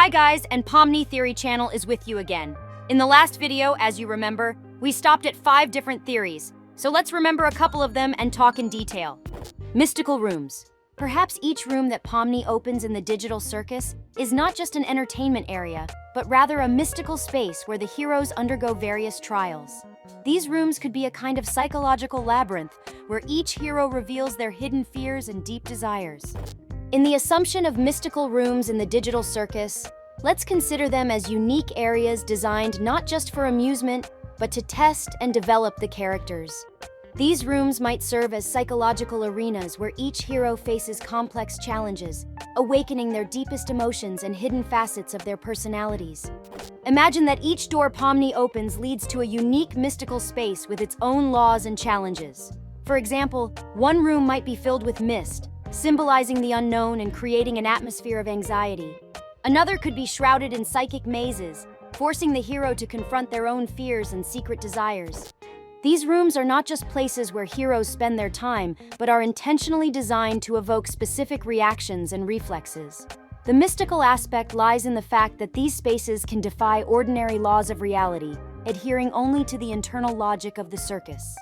Hi guys, and Pomni Theory Channel is with you again. In the last video, as you remember, we stopped at 5 different theories, so let's remember a couple of them and talk in detail. Mystical rooms. Perhaps each room that Pomni opens in the Digital Circus is not just an entertainment area, but rather a mystical space where the heroes undergo various trials. These rooms could be a kind of psychological labyrinth where each hero reveals their hidden fears and deep desires. In the assumption of mystical rooms in the Digital Circus, let's consider them as unique areas designed not just for amusement, but to test and develop the characters. These rooms might serve as psychological arenas where each hero faces complex challenges, awakening their deepest emotions and hidden facets of their personalities. Imagine that each door Pomni opens leads to a unique mystical space with its own laws and challenges. For example, one room might be filled with mist, symbolizing the unknown and creating an atmosphere of anxiety. Another could be shrouded in psychic mazes, forcing the hero to confront their own fears and secret desires. These rooms are not just places where heroes spend their time, but are intentionally designed to evoke specific reactions and reflexes. The mystical aspect lies in the fact that these spaces can defy ordinary laws of reality, adhering only to the internal logic of the circus.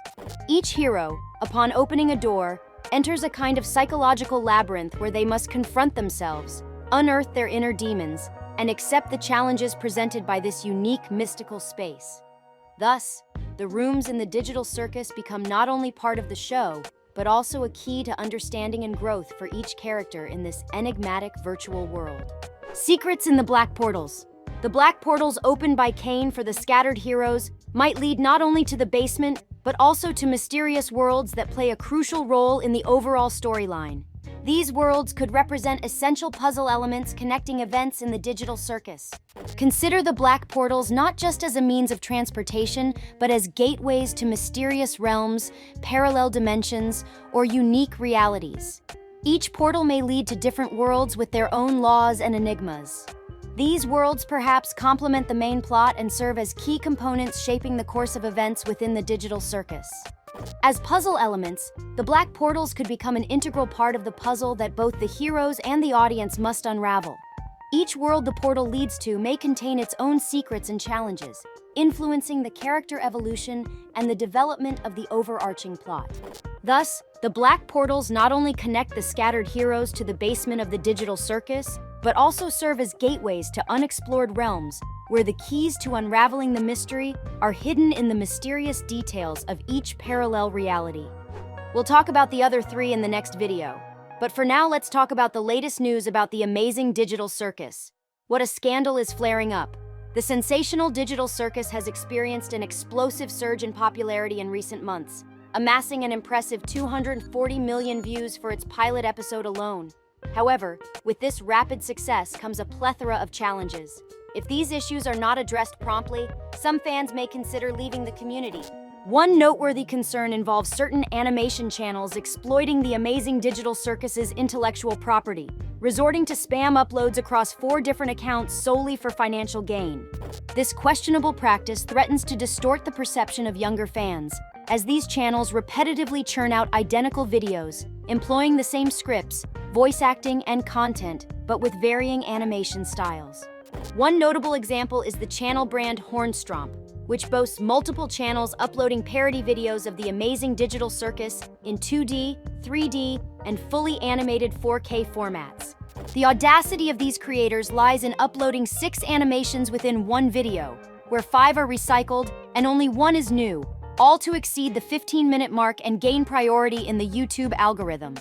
Each hero, upon opening a door, enters a kind of psychological labyrinth where they must confront themselves, unearth their inner demons, and accept the challenges presented by this unique mystical space. Thus, the rooms in the Digital Circus become not only part of the show, but also a key to understanding and growth for each character in this enigmatic virtual world. Secrets in the Black Portals. The Black Portals opened by Cain for the scattered heroes might lead not only to the basement, but also to mysterious worlds that play a crucial role in the overall storyline. These worlds could represent essential puzzle elements connecting events in the Digital Circus. Consider the Black Portals not just as a means of transportation, but as gateways to mysterious realms, parallel dimensions, or unique realities. Each portal may lead to different worlds with their own laws and enigmas. These worlds perhaps complement the main plot and serve as key components shaping the course of events within the Digital Circus. As puzzle elements, the Black Portals could become an integral part of the puzzle that both the heroes and the audience must unravel. Each world the portal leads to may contain its own secrets and challenges, influencing the character evolution and the development of the overarching plot. Thus, the Black Portals not only connect the scattered heroes to the basement of the Digital Circus, but also serve as gateways to unexplored realms, where the keys to unraveling the mystery are hidden in the mysterious details of each parallel reality. We'll talk about the other 3 in the next video, but for now let's talk about the latest news about the amazing Digital Circus. What a scandal is flaring up. The sensational Digital Circus has experienced an explosive surge in popularity in recent months, amassing an impressive 240 million views for its pilot episode alone. However, with this rapid success comes a plethora of challenges. If these issues are not addressed promptly, some fans may consider leaving the community. One noteworthy concern involves certain animation channels exploiting the amazing Digital Circus's intellectual property, resorting to spam uploads across 4 different accounts solely for financial gain. This questionable practice threatens to distort the perception of younger fans, as these channels repetitively churn out identical videos, employing the same scripts, voice acting, and content, but with varying animation styles. One notable example is the channel brand Hornstromp, which boasts multiple channels uploading parody videos of the amazing Digital Circus in 2D, 3D, and fully animated 4K formats. The audacity of these creators lies in uploading 6 animations within one video, where 5 are recycled and only 1 is new, all to exceed the 15-minute mark and gain priority in the YouTube algorithm.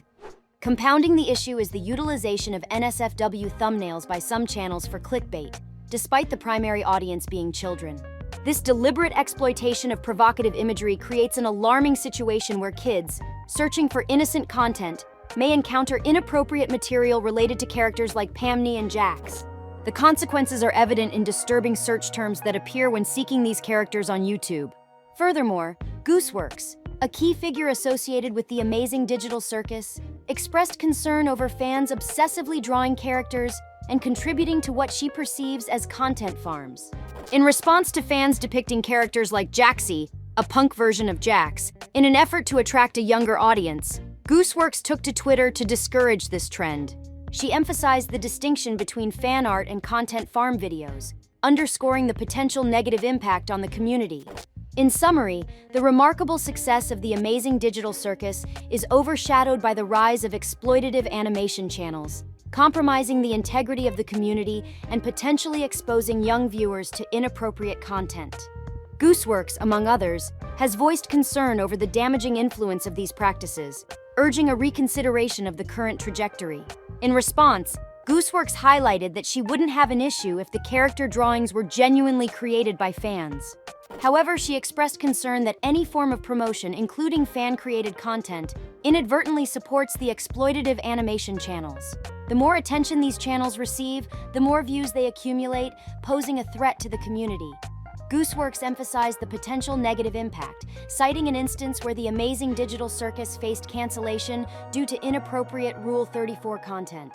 Compounding the issue is the utilization of NSFW thumbnails by some channels for clickbait, despite the primary audience being children. This deliberate exploitation of provocative imagery creates an alarming situation where kids, searching for innocent content, may encounter inappropriate material related to characters like Pomni and Jax. The consequences are evident in disturbing search terms that appear when seeking these characters on YouTube. Furthermore, Gooseworks, a key figure associated with the amazing Digital Circus, expressed concern over fans obsessively drawing characters and contributing to what she perceives as content farms. In response to fans depicting characters like Jaxie, a punk version of Jax, in an effort to attract a younger audience, Gooseworks took to Twitter to discourage this trend. She emphasized the distinction between fan art and content farm videos, underscoring the potential negative impact on the community. In summary, the remarkable success of the amazing Digital Circus is overshadowed by the rise of exploitative animation channels, compromising the integrity of the community and potentially exposing young viewers to inappropriate content. Gooseworks, among others, has voiced concern over the damaging influence of these practices, urging a reconsideration of the current trajectory. In response, Gooseworks highlighted that she wouldn't have an issue if the character drawings were genuinely created by fans. However, she expressed concern that any form of promotion, including fan-created content, inadvertently supports the exploitative animation channels. The more attention these channels receive, the more views they accumulate, posing a threat to the community. Gooseworks emphasized the potential negative impact, citing an instance where the amazing Digital Circus faced cancellation due to inappropriate Rule 34 content.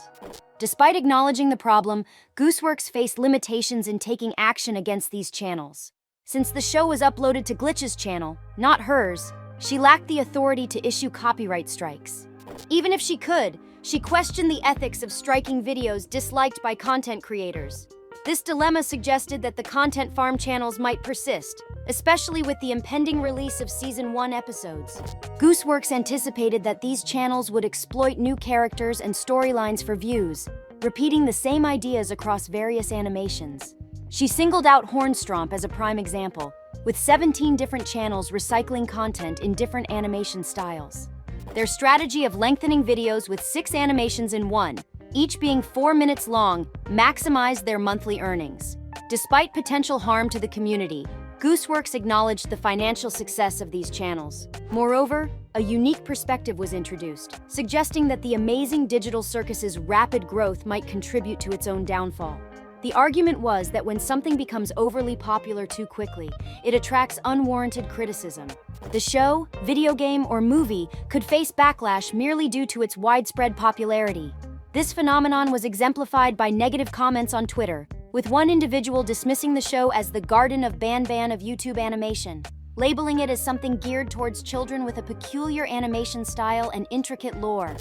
Despite acknowledging the problem, Gooseworks faced limitations in taking action against these channels. Since the show was uploaded to Glitch's channel, not hers, she lacked the authority to issue copyright strikes. Even if she could, she questioned the ethics of striking videos disliked by content creators. This dilemma suggested that the content farm channels might persist, especially with the impending release of Season 1 episodes. Gooseworks anticipated that these channels would exploit new characters and storylines for views, repeating the same ideas across various animations. She singled out Hornstomp as a prime example, with 17 different channels recycling content in different animation styles. Their strategy of lengthening videos with 6 animations in one, each being 4 minutes long, maximized their monthly earnings. Despite potential harm to the community, Gooseworks acknowledged the financial success of these channels. Moreover, a unique perspective was introduced, suggesting that the amazing Digital Circus's rapid growth might contribute to its own downfall. The argument was that when something becomes overly popular too quickly, it attracts unwarranted criticism. The show, video game, or movie could face backlash merely due to its widespread popularity. This phenomenon was exemplified by negative comments on Twitter, with one individual dismissing the show as the Garden of Banban of YouTube animation, labeling it as something geared towards children with a peculiar animation style and intricate lore.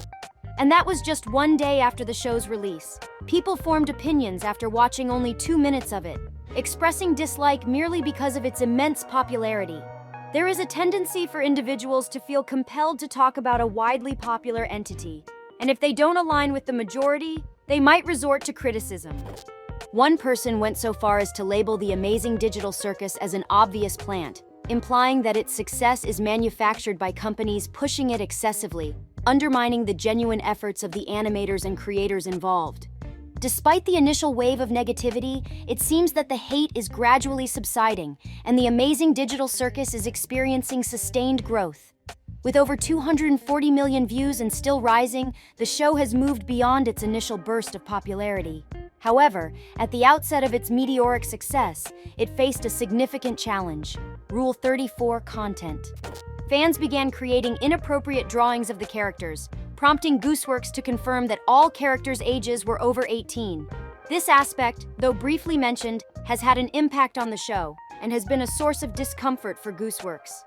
And that was just one day after the show's release. People formed opinions after watching only 2 minutes of it, expressing dislike merely because of its immense popularity. There is a tendency for individuals to feel compelled to talk about a widely popular entity, and if they don't align with the majority, they might resort to criticism. One person went so far as to label the amazing Digital Circus as an obvious plant, implying that its success is manufactured by companies pushing it excessively, undermining the genuine efforts of the animators and creators involved. Despite the initial wave of negativity, it seems that the hate is gradually subsiding, and the amazing Digital Circus is experiencing sustained growth. With over 240 million views and still rising, the show has moved beyond its initial burst of popularity. However, at the outset of its meteoric success, it faced a significant challenge: Rule 34 content. Fans began creating inappropriate drawings of the characters, prompting Gooseworks to confirm that all characters' ages were over 18. This aspect, though briefly mentioned, has had an impact on the show and has been a source of discomfort for Gooseworks.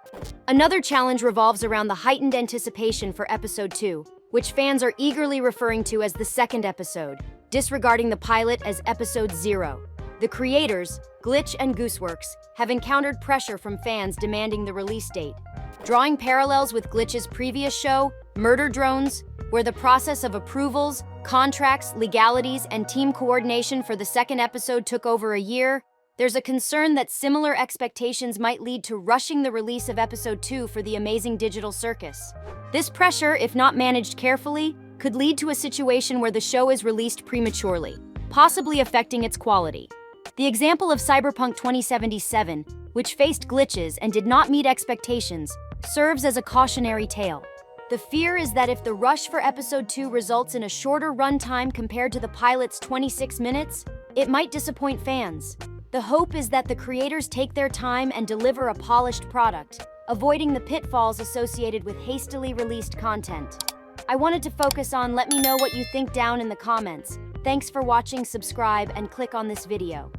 Another challenge revolves around the heightened anticipation for Episode 2, which fans are eagerly referring to as the second episode, disregarding the pilot as Episode 0. The creators, Glitch and Gooseworks, have encountered pressure from fans demanding the release date. Drawing parallels with Glitch's previous show, Murder Drones, where the process of approvals, contracts, legalities, and team coordination for the second episode took over a year, there's a concern that similar expectations might lead to rushing the release of Episode 2 for the amazing Digital Circus. This pressure, if not managed carefully, could lead to a situation where the show is released prematurely, possibly affecting its quality. The example of Cyberpunk 2077, which faced glitches and did not meet expectations, serves as a cautionary tale. The fear is that if the rush for Episode 2 results in a shorter runtime compared to the pilot's 26 minutes, it might disappoint fans. The hope is that the creators take their time and deliver a polished product, avoiding the pitfalls associated with hastily released content. I wanted to focus on let me know what you think down in the comments. Thanks for watching, subscribe, and click on this video.